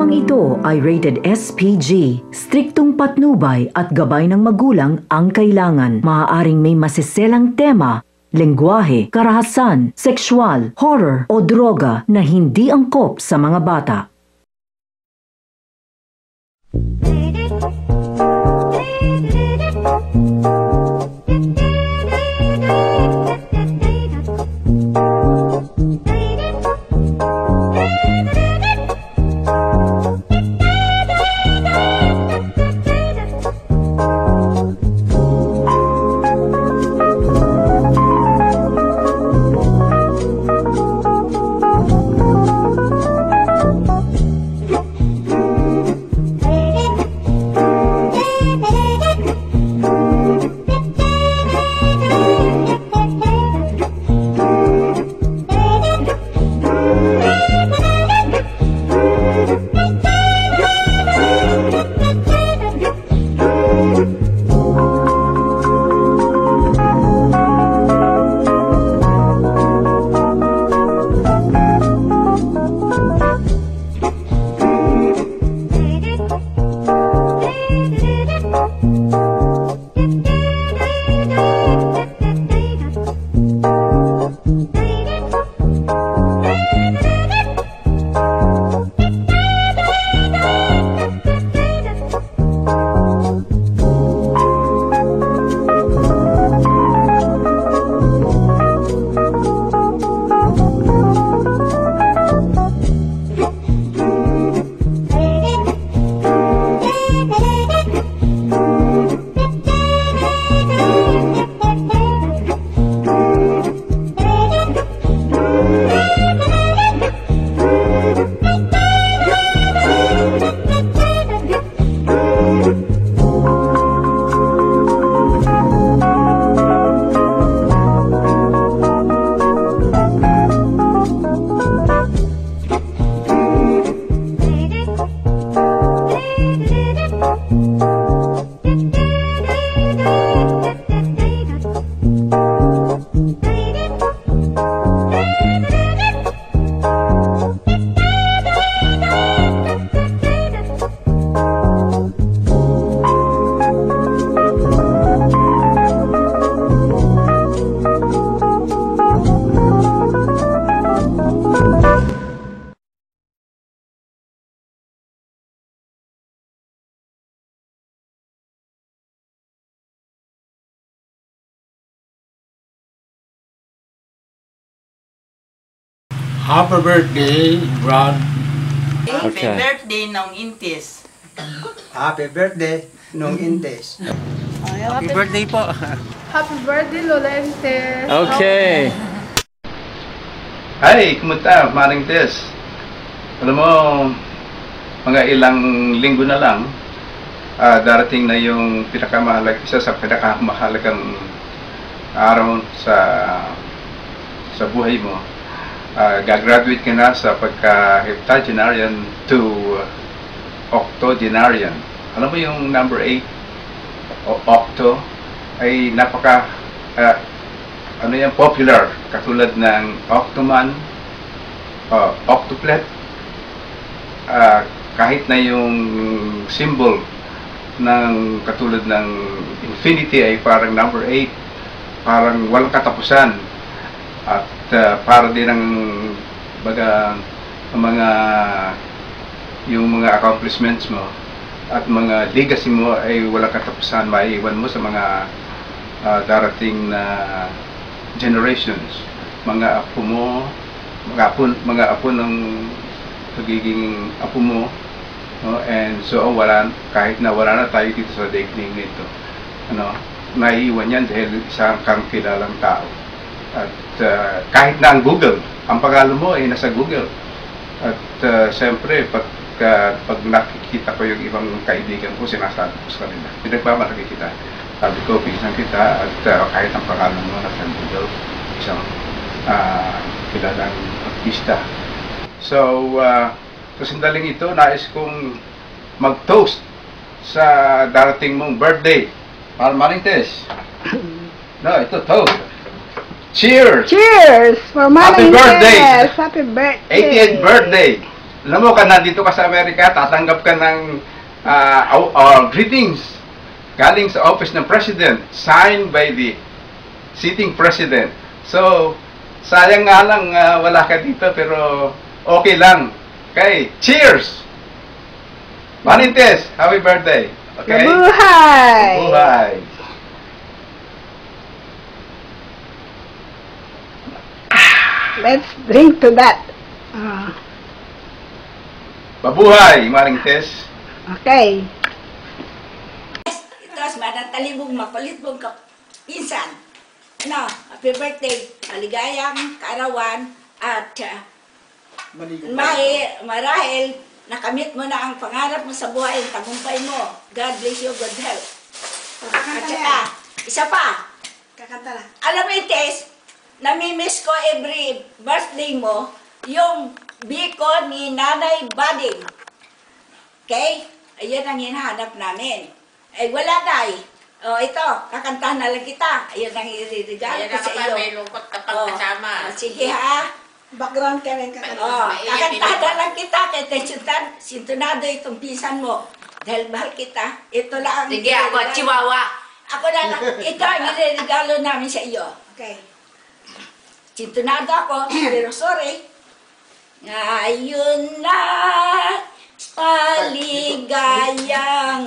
Programang ito ay rated SPG. Striktong patnubay at gabay ng magulang ang kailangan. Maaaring may masiselang tema, lengguwahe, karahasan, sexual, horror o droga na hindi angkop sa mga bata. Happy birthday, Brad. Happy birthday nung Intis. Happy birthday nung Intis. Happy birthday po. Happy birthday, Lola Intis. Okay. Hi, kumusta, Maring Tess? Alam mo, mga ilang linggo na lang, darating na yung isa sa pinakamahalagang araw sa buhay mo. Gagraduate ka na sa pagka-heptagenarian to octogenarian. Alam mo yung number 8 o octo ay napaka popular, katulad ng octoman, octuplet, kahit na yung symbol ng katulad ng infinity ay parang number 8, parang walang katapusan. At para din ang yung mga accomplishments mo at mga legacy mo ay walang katapusan, maiiwan mo sa mga darating na generations, mga apo mo, mga apo ng pagiging apo mo, no? And so kahit na wala na tayo dito sa daigdig nito, naiiwan yan dahil isang kang kilalang tao. At kahit na ang Google, ang pangalan mo ay nasa Google. At siyempre, pag nakikita ko yung ibang kaibigan ko, sinasabi ko sa kanila, pinagmamalaki kita. Sabi ko, pinsan kita, at kahit ang pangalan mo nasa Google, isang kilalang artista. So, sa sandaling ito, nais kong mag-toast sa darating mong birthday. Maring Tess. No, ito, toast. Cheers! Cheers! For Maring Happy birthday! Tess! Happy birthday! 80th birthday! Alam mo ka na dito ka sa Amerika, tatanggap ka ng greetings galing sa office ng President, signed by the sitting President. So, sayang nga lang wala ka dito, pero okay lang. Okay, cheers! Manintes, happy birthday! Okay? Mabuhay! Mabuhay! Let's drink to that. Mabuhay, Manintes! Okay. Tapos manatalibong makulit mong pinsan. Ano, happy birthday, maligayang kaarawan at marahil nakamit mo na ang pangarap mo sa buhay, ang tagumpay mo. God bless you, good health. At saka, isa pa. Kakanta lang. Alam mo, Tess, namimiss ko every birthday mo, yung biko ni Nanay Bading. Okay? Ayan ang hinahanap namin. Eh, wala na eh. O, ito, kakantahan na lang kita. Ayan ang iririgalo ko sa iyo. May lungkot na pagkasama. Sige ha. Background ka rin kakanta. Kakantahan na lang kita. Kaya sintunado itong pinsan mo. Dahil mahal kita. Ito lang ang Sige, ako, chihuahua. Ako na lang. Ito ang iririgalo namin sa iyo. Okay. Sintunado ako, pero sorry. Ngayon na paligayang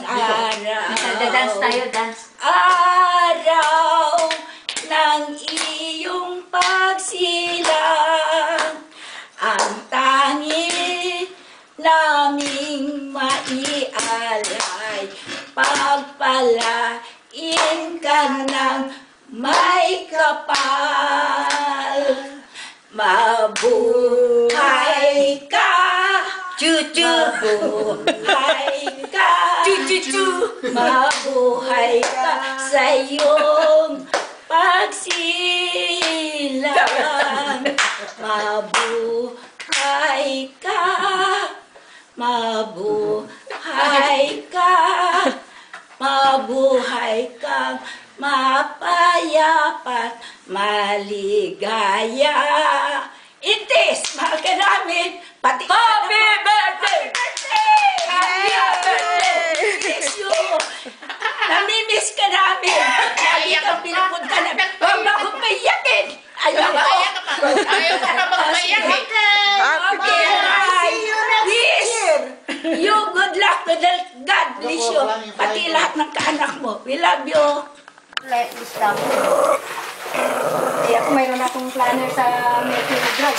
araw. Dance tayo, dance. Araw ng iyong pagsilang. Ang tangi naming maialay. Pagpalain ka ng may kapal. Mabuhay ka, Chuchu. mabuhay ka, Chuchu. mabuhay ka sa iyong pagsilang. Mabuhay ka, mabuhay ka, mabuhay kang mapayapat, maligaya. Intis, mahal ka namin. Pati happy birthday! Happy birthday! Miss you! Namimiss ka namin. Lagi kang pinupunta namin. Huwag na akong maiyakin. Ayaw ko. Ayaw ko na magmayak eh. Okay, Wish you good luck to the God bless you. Pati lahat ng kaanak mo. We love you. Like this lang. Eh, ako mayroon akong planner sa making drug.